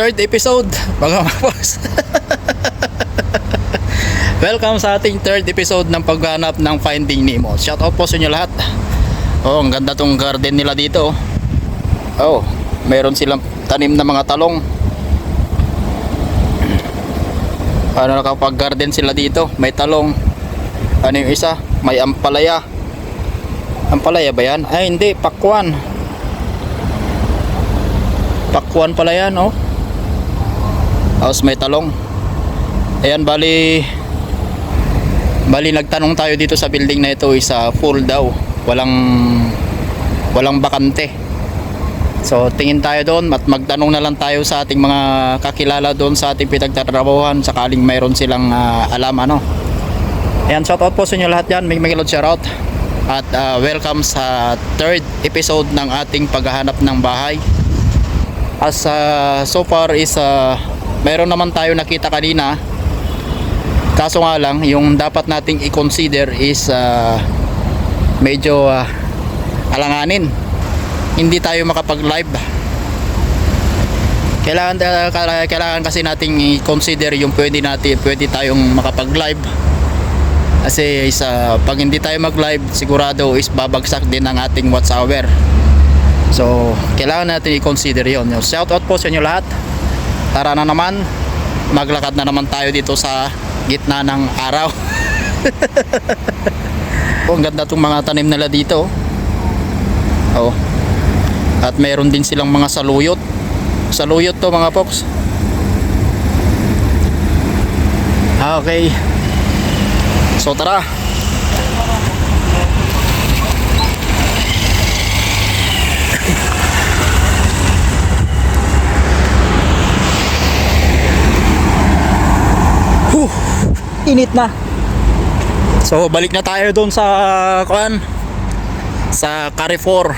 third episode mga boss. Welcome sa ating third episode ng paghanap ng Finding Nemo. Shout out po sa inyo lahat. Oh, ang ganda tong garden nila dito. Oh, meron silang tanim na mga talong. Ano, nakapag-garden sila dito. May talong. Ano yung isa? May ampalaya. Ampalaya ba yan? Ay hindi, pakwan. Pakwan pala yan, oh. Tapos may talong. Ayan, bali nagtanong tayo dito sa building na ito is full daw. Walang bakante. So tingin tayo doon at magtanong na lang tayo sa ating mga kakilala doon sa ating pinagtatrabahuhan sakaling mayroon silang alam ano. Ayan, shout out po sa inyo lahat yan. May shout out. At welcome sa third episode ng ating paghahanap ng bahay. As so far is meron naman tayo nakita kanina. Kaso nga lang yung dapat nating i-consider is medyo alanganin. Hindi tayo makapag-live. Kailangan kasi nating i-consider yung pwede tayong makapag-live. Kasi pag hindi tayo mag-live, sigurado is babagsak din ang ating watch hour. So, kailangan natin i-consider yun. Shout out po sa inyo lahat. Tara na naman. Maglakad na naman tayo dito sa gitna ng araw. Oh, ang ganda itong mga tanim nila dito. Oh. At mayroon din silang mga saluyot. Saluyot to mga folks. Okay. So, tara. Init na. So balik na tayo doon sa Carrefour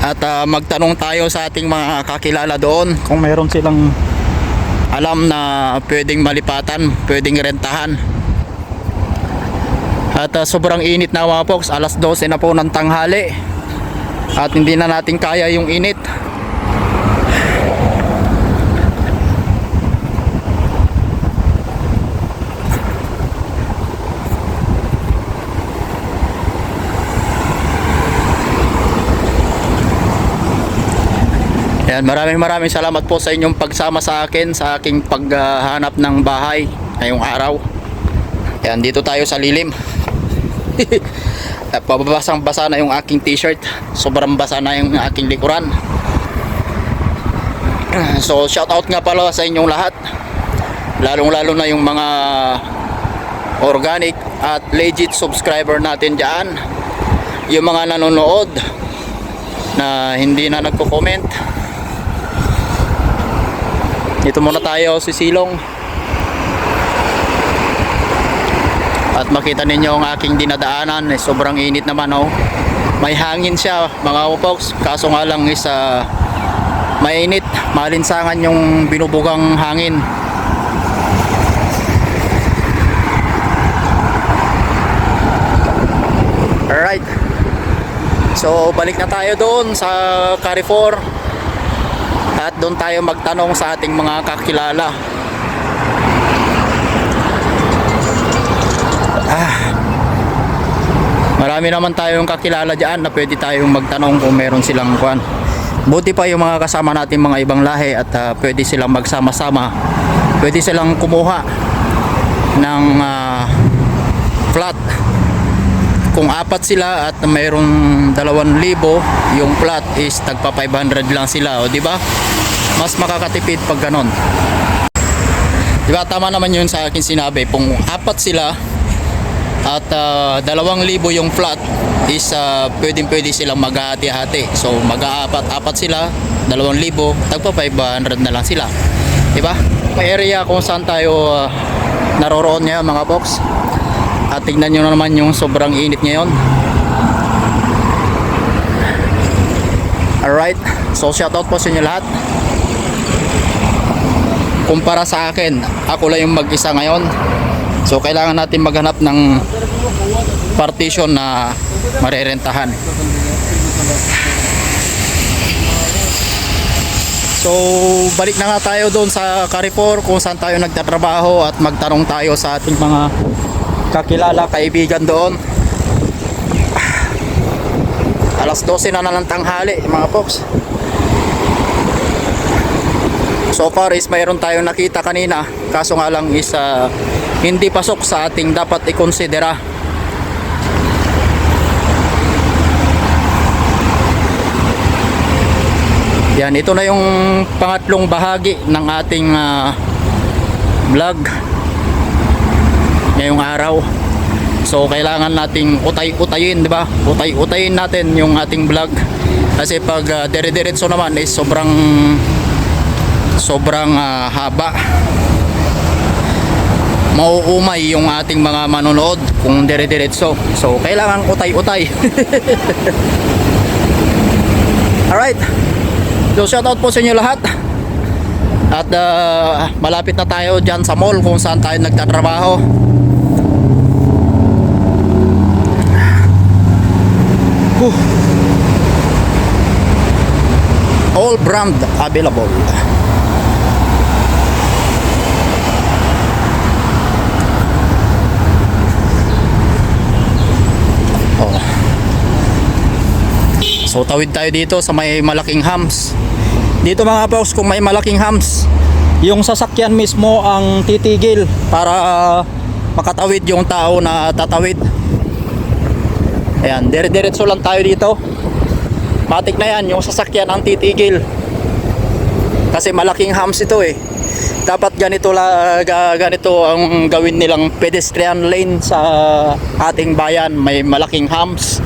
at magtanong tayo sa ating mga kakilala doon kung mayroon silang alam na pwedeng malipatan, pwedeng rentahan. At sobrang init na mga folks, alas 12 na po ng tanghali at hindi na natin kaya yung init. Yan, maraming salamat po sa inyong pagsama sa akin sa aking paghanap ng bahay ngayong araw. Yan, dito tayo sa lilim. Pababasang basa na yung aking t-shirt. Sobrang basa na yung aking likuran. So shout out nga pala sa inyong lahat. Lalong-lalo na yung mga organic at legit subscriber natin dyan. Yung mga nanonood na hindi na nagko-comment. Dito muna tayo sa silong. At makita ninyo ang aking dinadaanan. Sobrang init naman, oh. May hangin siya mga folks. Kaso nga lang is mainit. Malinsangan yung binubugang hangin. Alright. So balik na tayo doon sa Carrefour. At doon tayo magtanong sa ating mga kakilala. Marami naman tayong kakilala dyan na pwede tayong magtanong kung meron silang kuwan. Buti pa yung mga kasama natin mga ibang lahi at pwede silang magsama-sama. Pwede silang kumuha ng flat. Kung apat sila at mayroong 2,000, yung flat is tagpa 500 lang sila, o di ba? Mas makakatipid pag ganon. Di ba tama naman yun sa akin sinabi, kung apat sila at 2,000 yung flat is pwede silang maghahati-hati. So mag-aapat sila, 2,000, tagpa 500 na lang sila. Di ba? May area kung saan tayo naroroon ngayon mga box. At tignan nyo naman yung sobrang init ngayon. Alright, so shoutout po sa inyo lahat. Kumpara sa akin, ako lang yung mag-isa ngayon. So kailangan natin maghanap ng partition na marerentahan. So balik na nga tayo doon sa Carrefour kung saan tayo nagtatrabaho at magtanong tayo sa ating mga kakilala, kaibigan doon. Alas 12 na ng tanghali mga folks. So far is mayroon tayong nakita kanina, kaso nga lang is hindi pasok sa ating dapat ikonsidera. Yan, ito na yung pangatlong bahagi ng ating vlog ngayong araw. So kailangan nating utay-utayin, di ba? Utay-utayin natin yung ating vlog. Kasi pag dire-diretso naman is sobrang haba. Mauumay yung ating mga manonood kung dire-diretso. So kailangan utay-utay. Alright. So shoutout po sa inyo lahat. At malapit na tayo dyan sa mall kung saan tayo nagtatrabaho. All brand available. So tawid tayo dito sa may malaking hams. Dito mga folks, kung may malaking hams, yung sasakyan mismo ang titigil para makatawid yung tao na tatawid. Ayan, dire-diretso lang tayo dito. Matik na yan, yung sasakyan ang titigil. Kasi malaking hams ito eh. Dapat ganito ang gawin nilang pedestrian lane sa ating bayan. May malaking hams.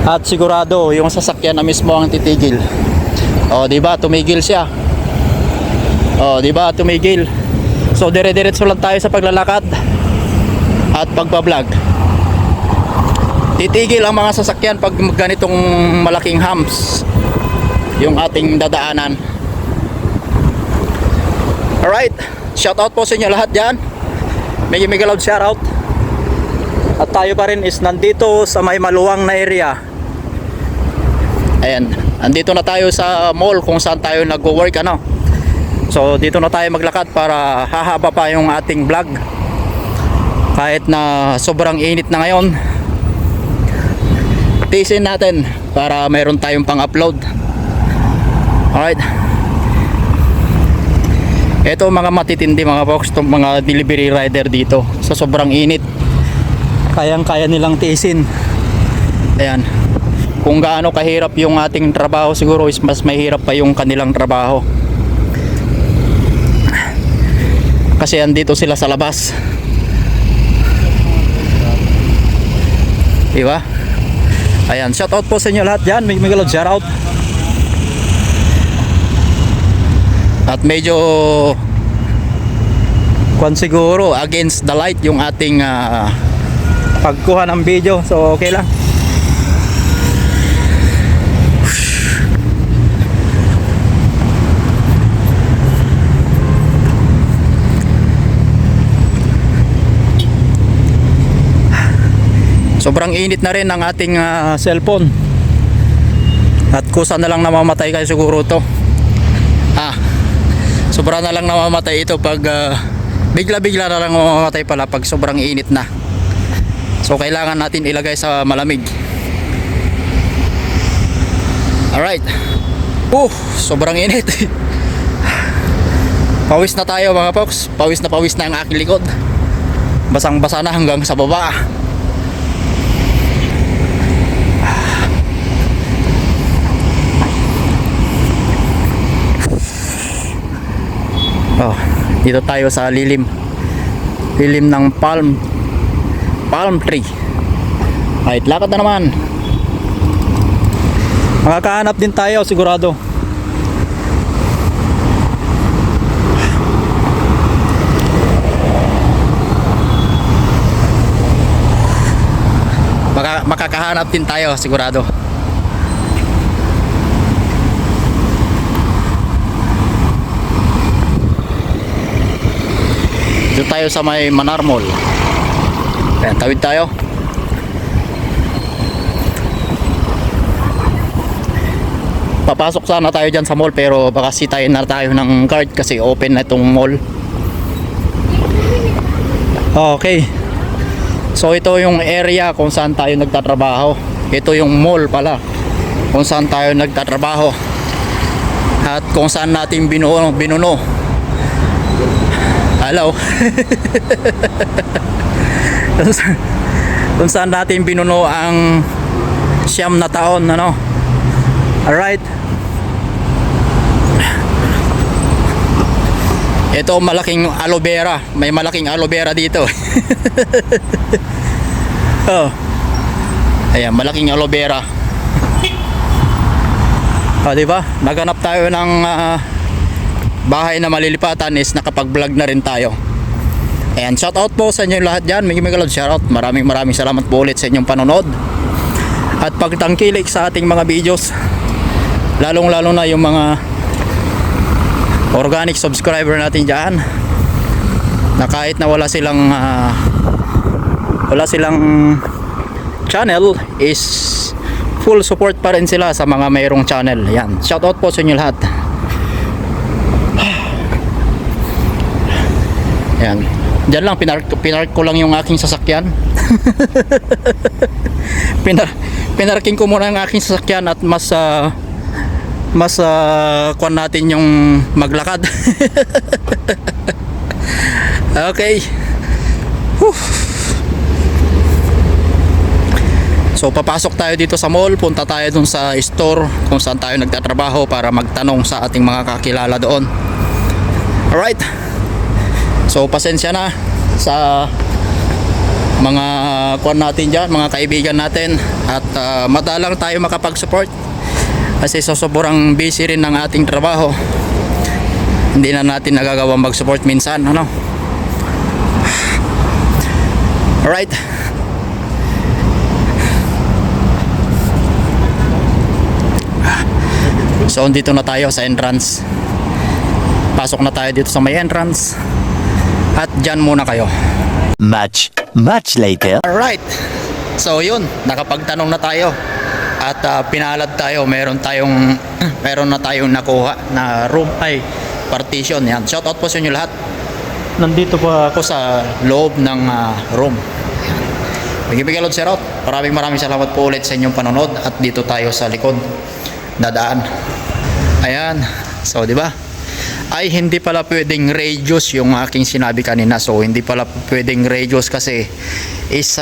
At sigurado yung sasakyan na mismo ang titigil. O, di ba? Tumigil siya. O, di ba? Tumigil. So, dire-diretso lang tayo sa paglalakad at pagbablog. Titigil ang mga sasakyan pag ganitong malaking humps yung ating dadaanan. Alright. Shoutout po sa inyo lahat dyan. Mega loud shoutout. At tayo pa rin is nandito sa may maluwang na area. Ayan, andito na tayo sa mall kung saan tayo nag-work, ano. So dito na tayo maglakad para hahaba pa yung ating vlog. Kahit na sobrang init na ngayon, tiisin natin para meron tayong pang-upload. Alright. Ito mga matitindi mga folks, itong mga delivery rider dito. Sa sobrang init, kayang-kaya nilang tiisin. Ayan. Kung gaano kahirap yung ating trabaho, siguro is mas mahirap pa yung kanilang trabaho. Kasi andito sila sa labas. Diba? Ayan, shoutout po sa inyo lahat dyan. May galod shoutout. At medyo siguro against the light yung ating pagkuha ng video. So okay lang. Sobrang init na rin ang ating cellphone. At kusa na lang namamatay kayo siguro to. Sobra na lang namamatay ito pag bigla-bigla na lang mamamatay pala pag sobrang init na. So kailangan natin ilagay sa malamig. Alright. Sobrang init. Pawis na tayo mga folks. Pawis na ang aking likod. Basang-basa na hanggang sa baba. Dito tayo sa lilim ng palm tree. Right, lakad na naman. Makakahanap din tayo sigurado. Makakahanap din tayo sigurado. Dito tayo sa may Manar Mall. Ayan, tawid tayo. Papasok sana tayo dyan sa mall pero baka sitayin na tayo ng card kasi open na itong mall. Okay. So ito yung area kung saan tayo nagtatrabaho. Ito yung mall pala kung saan tayo nagtatrabaho. At kung saan natin binuno. Hello. Kung saan natin binuno ang 9 na taon, ano? Alright. Ito malaking aloe vera. May malaking aloe vera dito. Oh. Ayan, malaking aloe vera. Diba? Naghanap tayo ng bahay na malilipatan is nakapag-vlog na rin tayo. Ayan, shout out po sa inyo lahat dyan. May shout out. Maraming salamat po ulit sa inyong panonood at pagtangkilik sa ating mga videos, lalong lalo na yung mga organic subscriber natin dyan na kahit na wala silang channel is full support pa rin sila sa mga mayroong channel. Yan, shout out po sa inyo lahat. Yan, dyan lang pinark ko lang yung aking sasakyan. Pinarking ko muna ang aking sasakyan at mas kuwan natin yung maglakad. Okay. Whew. So papasok tayo dito sa mall, punta tayo dun sa store kung saan tayo nagtatrabaho para magtanong sa ating mga kakilala doon. Alright. So pasensya na sa mga kuwan natin dyan, mga kaibigan natin, at madalang tayo makapag-support kasi sobrang busy rin ng ating trabaho, hindi na natin nagagawa mag-support minsan, ano? Alright. So dito na tayo sa entrance. Pasok na tayo dito sa may entrance at dyan muna kayo. Much later. Alright. So yun, nakapagtanong na tayo at pinalad tayo. Meron na tayong nakuha na room, ay partition. Yan, shout out po sa inyo lahat. Nandito pa ako sa loob ng room. Bigyan Lord Serot. Maraming salamat po ulit sa inyong panonood at dito tayo sa likod dadaan. Ayan. So di ba? Ay hindi pala pwedeng radius yung aking sinabi kanina. So hindi pala pwedeng radius kasi is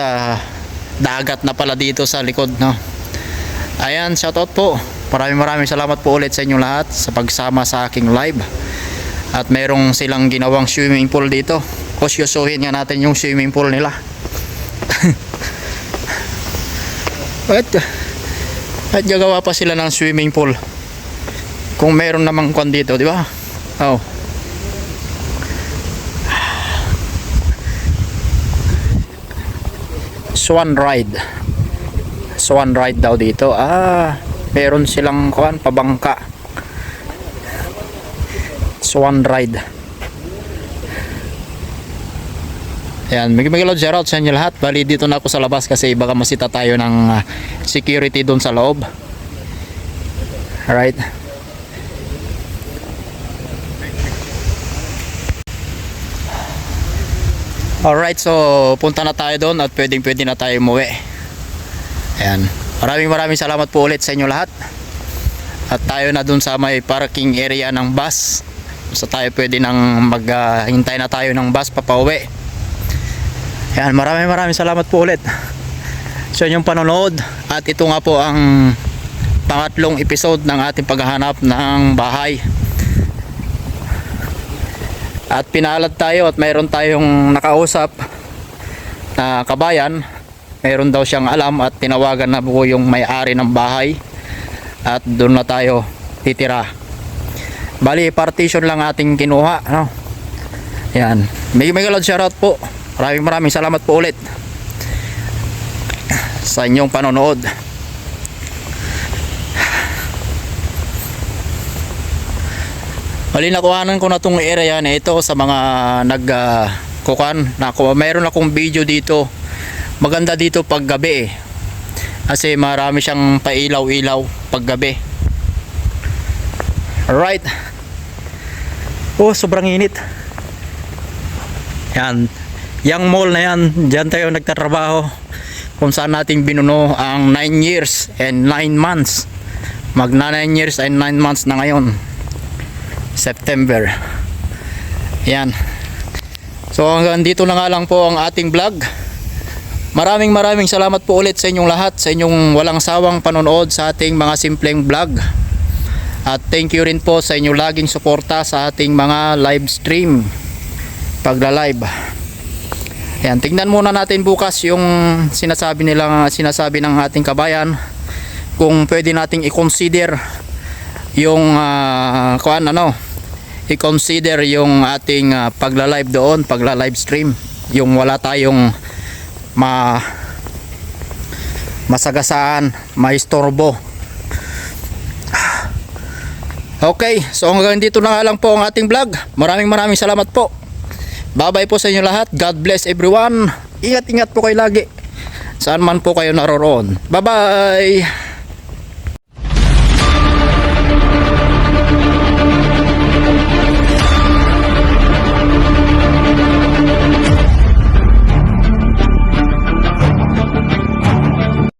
dagat na pala dito sa likod, no? Ayan, shoutout po. Maraming salamat po ulit sa inyong lahat sa pagsama sa aking live. At merong silang ginawang swimming pool dito. Kusyusuhin nga natin yung swimming pool nila. At gagawa pa sila ng swimming pool kung meron namang kwan dito, di ba? Oh. Swan ride daw dito. Meron silang kuan pabangka. Swan ride. Ayan, may shoutout sa inyo lahat. Bali dito na ako sa labas kasi baka masita tayo ng security doon sa loob. Alright. Alright, so punta na tayo doon at pwede na tayo umuwi. Ayan. Maraming salamat po ulit sa inyo lahat. At tayo na doon sa may parking area ng bus. So tayo pwede nang maghintay na tayo ng bus papauwi. Ayan, maraming salamat po ulit sa inyong panonood. At ito nga po ang pangatlong episode ng ating paghahanap ng bahay. At pinalad tayo at mayroon tayong nakausap na kabayan. Mayroon daw siyang alam at tinawagan na po yung may-ari ng bahay. At doon na tayo titira. Bali, partition lang ating kinuha, no? Yan. May shoutout po. Maraming salamat po ulit sa inyong panonood. Bali, nakuhanan ko na itong area na ito sa mga mayroon akong video dito. Maganda dito pag gabi kasi marami siyang pailaw-ilaw pag gabi. Alright. Oh, sobrang init. Yan. Yang mall na yan, dyan tayo nagtatrabaho. Kung saan nating binuno ang 9 years and 9 months. Magna 9 years and 9 months na ngayon. September. Yan. So hanggang dito na nga lang po ang ating vlog. Maraming salamat po ulit sa inyong lahat, sa inyong walang sawang panonood sa ating mga simpleng vlog. At thank you rin po sa inyong laging suporta sa ating mga live stream, pagla-live. Ayan, tingnan muna natin bukas yung sinasabi ng ating kabayan, kung pwede nating i-consider yung i-consider yung ating pagla-live doon, pagla-live stream, yung wala tayong masagasaan, maistorbo. Okay, so hanggang dito na nga lang po ang ating vlog. Maraming salamat po. Bye bye po sa inyo lahat. God bless everyone. Ingat po kayo lagi saan man po kayo naroroon. Bye bye.